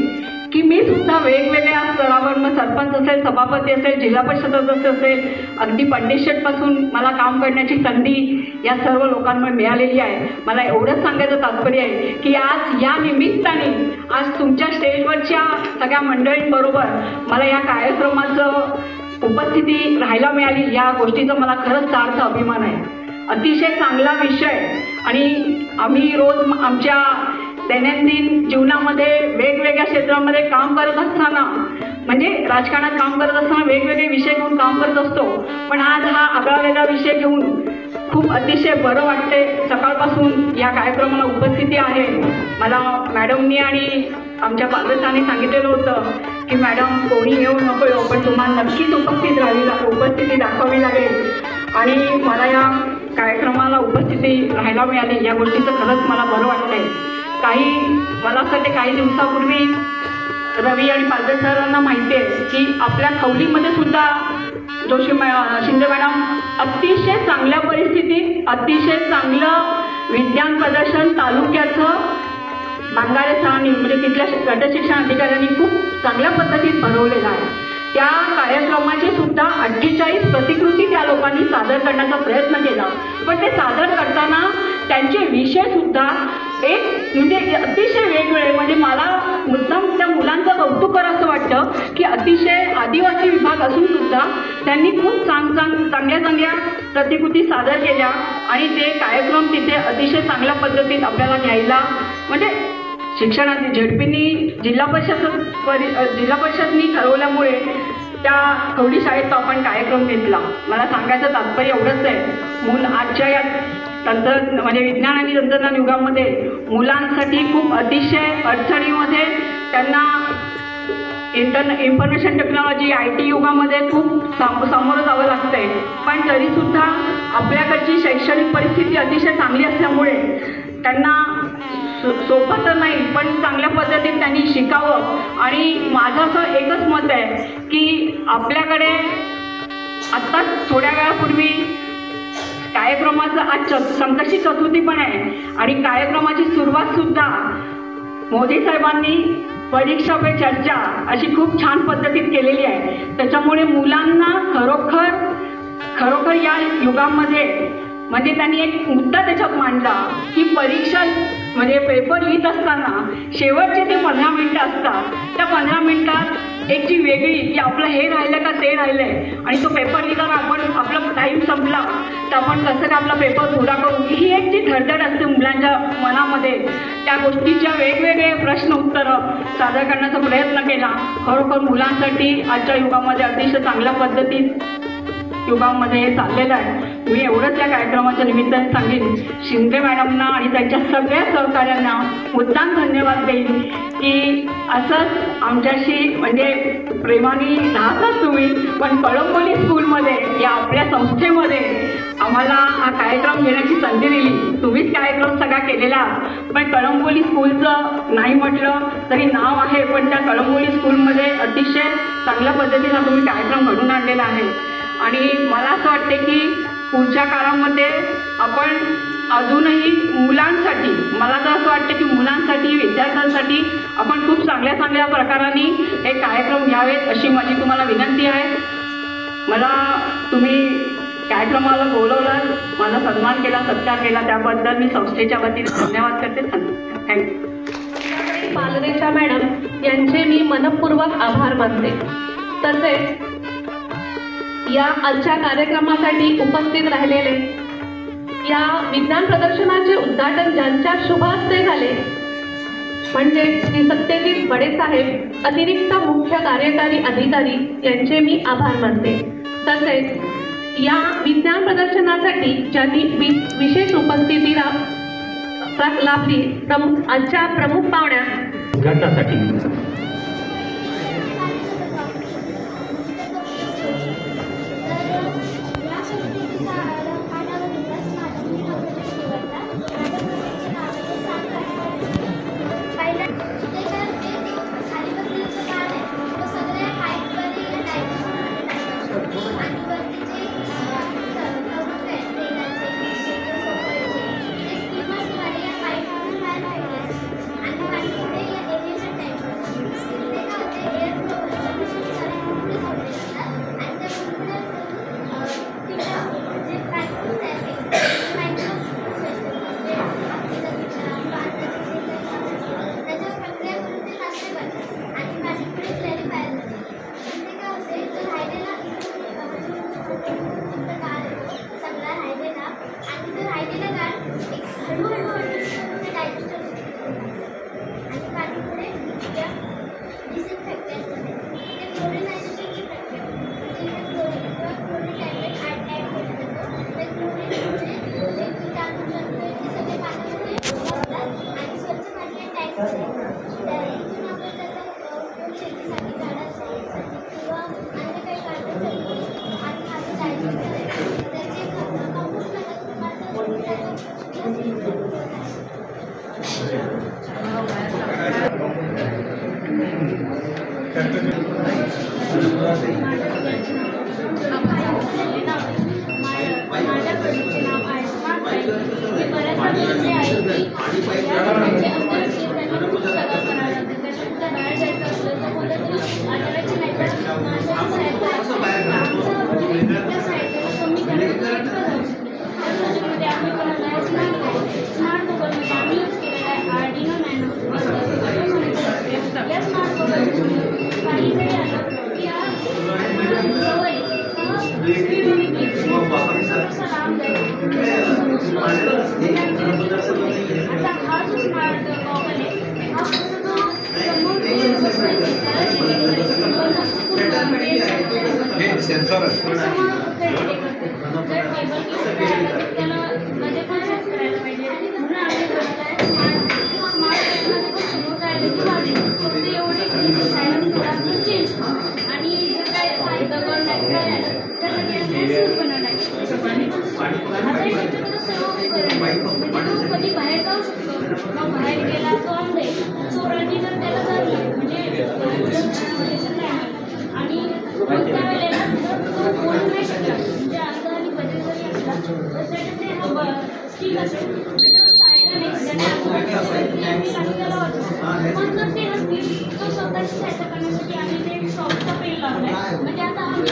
की मी सुद्धा वेगवेगळ्या स्तरावर, मग सरपंच असेल, सभापती असेल, जिल्हा परिषद सदस्य असेल, अगदी पंडितशेठपासून मला काम करण्याची संधी या सर्व लोकांमुळे मिळालेली आहे. मला एवढंच सांगायचं तात्पर्य आहे की आज या निमित्ताने आज तुमच्या स्टेजवरच्या सगळ्या मंडळींबरोबर मला या कार्यक्रमाचं उपस्थिती राहायला मिळाली, या गोष्टीचा मला खरंच सार्थ अभिमान आहे. अतिशय चांगला विषय आणि आम्ही रोज आमच्या दैनंदिन जीवनामध्ये वेगवेगळ्या क्षेत्रामध्ये काम करत असताना, म्हणजे राजकारणात काम करत असताना वेगवेगळे विषय घेऊन काम करत असतो, पण आज हा आगळा वेगळा विषय घेऊन खूप अतिशय बरं वाटते. सकाळपासून या कार्यक्रमाला उपस्थिती आहे. मला मॅडमनी आणि आमच्या पालकांनी सांगितलेलं होतं की मॅडम कोणी येऊ नको येऊ, पण तुम्हाला नक्कीच उपस्थिती दाखवावी लागेल आणि मला या कार्यक्रमाला उपस्थिती राहायला मिळाली, या गोष्टीचं खरंच मला बरं वाटतंय. मला असं वाटते काही दिवसापूर्वी रवी आणि पालवे सरांना माहिती आहे की आपल्या खवलीमध्ये सुद्धा शिंदे मॅडम अतिशय चांगल्या परिस्थितीत अतिशय चांगलं विज्ञान प्रदर्शन तालुक्याचं बांगारे सरांनी म्हणजे तिथल्या गट शिक्षण अधिकाऱ्यांनी खूप चांगल्या पद्धतीत भरवलेलं आहे. त्या कार्यक्रमाचे सुद्धा 48 प्रतिकृती त्या लोकांनी सादर करण्याचा प्रयत्न केला, पण ते सादर करताना त्यांचे विषय सुद्धा एक म्हणजे अतिशय वेगवेगळे, म्हणजे मला मुद्दाम त्या मुलांचं कौतुक करावं असं वाटतं की अतिशय आदिवासी विभाग असून सुद्धा त्यांनी खूप चांगल्या प्रतिकृती सादर केल्या आणि ते कार्यक्रम तिथे अतिशय चांगल्या पद्धतीत आपल्याला घ्यायला, म्हणजे शिक्षणात झेडपीनी जिल्हा परिषदनी ठरवल्यामुळे त्या खवडी शाळेत आपण कार्यक्रम घेतला. मला सांगायचं तात्पर्य एवढंच आहे, आजच्या या म्हणजे विज्ञान आणि तंत्रज्ञान युगामध्ये मुलांसाठी खूप अतिशय अडचणीमध्ये त्यांना इन्फॉर्मेशन टेक्नॉलॉजी IT युगामध्ये खूप सामोरं जावं लागतंय, पण तरीसुद्धा आपल्याकडची शैक्षणिक परिस्थिती अतिशय चांगली असल्यामुळे त्यांना सोपं तर नाही पण चांगल्या पद्धतीने त्यांनी शिकावं. आणि माझं असं एकच मत आहे की आपल्याकडे आत्ता थोड्या वेळापूर्वी कार्यक्रमाचं आज संकष्टी चतुर्थी पण आहे आणि कार्यक्रमाची सुरुवात सुद्धा मोदी साहेबांनी
परीक्षा पे चर्चा अशी खूप छान पद्धतीत केलेली आहे. त्याच्यामुळे मुलांना खरोखर या युगामध्ये म्हणजे त्यांनी एक मुद्दा त्याच्यात मांडला की परीक्षा म्हणजे पेपर लिहित असताना शेवटचे ते 15 मिनिटं असतात, त्या 15 मिनिटात एक जी वेगळी की आपलं हे राहिलं का ते राहिलंय आणि तो पेपर लिहिताना आपण आपला टाईम संपला तर आपण कसं काय आपला पेपर पुरा करू, ही एक जी धडधड असते मुलांच्या मनामध्ये. त्या गोष्टीच्या वेगवेगळे प्रश्न उत्तरं सादर करण्याचा प्रयत्न केला. खरोखर मुलांसाठी आजच्या युगामध्ये अतिशय चांगल्या पद्धतीत युगामध्ये हे चाललेलं आहे. मी एवढंच या कार्यक्रमाच्या निमित्ताने सांगेन, शिंदे मॅडमना आणि त्यांच्या सगळ्या सहकाऱ्यांना मुद्दाम धन्यवाद देईन की असंच आमच्याशी म्हणजे प्रेमाने राहतात तुम्ही, पण कळंबोली स्कूलमध्ये या आपल्या संस्थेमध्ये आम्हाला हा कार्यक्रम घेण्याची संधी दिली. तुम्हीच कार्यक्रम सगळा केलेला आहात, पण कळंबोली स्कूलचं नाही म्हटलं तरी नाव आहे, पण त्या कळंबोली स्कूलमध्ये अतिशय चांगल्या पद्धतीनं तुम्ही कार्यक्रम घडून आणलेला आहे. आणि मला असं वाटते की पुढच्या काळामध्ये आपण अजूनही मुलांसाठी, मला तर असं वाटतं की मुलांसाठी विद्यार्थ्यांसाठी आपण खूप चांगल्या प्रकाराने हे कार्यक्रम घ्यावेत अशी माझी तुम्हाला विनंती आहे. मला तुम्ही कार्यक्रमाला बोलवलं, माझा सन्मान केला, सत्कार केला, त्याबद्दल मी संस्थेच्या वतीने धन्यवाद करते. थँक्यू.
पालरेचा मॅडम यांचे मी मनपूर्वक आभार मानते. तसेच या आजच्या कार्यक्रमासाठी उपस्थित राहिलेले या विज्ञान प्रदर्शनाचे उद्घाटन ज्यांच्या शुभ हस्ते झाले म्हणजे श्री सत्यजित बडे साहेब अतिरिक्त मुख्य कार्यकारी अधिकारी यांचे मी आभार मानते. तसेच या विज्ञान प्रदर्शनासाठी ज्यांनी विशेष उपस्थिती लाभली आजच्या प्रमुख पाहुण्या
उद्घाटनासाठी
कधी बाहेर जाऊ शकतो, मग बाहेर गेला तो अंधे चोरांनी जर त्याला धरलं म्हणजे आणि त्यावेळेला तो बोलू नाही शकला म्हणजे अंध आणि बधिर जरी असला तर त्याने ठीक असेल तर साईडला नेक्स्ट त्याने पण जर ते आम्ही तो स्वतःची सहायता करण्यासाठी आम्ही ते शॉपचा पेन लावलाय. म्हणजे आता आम्ही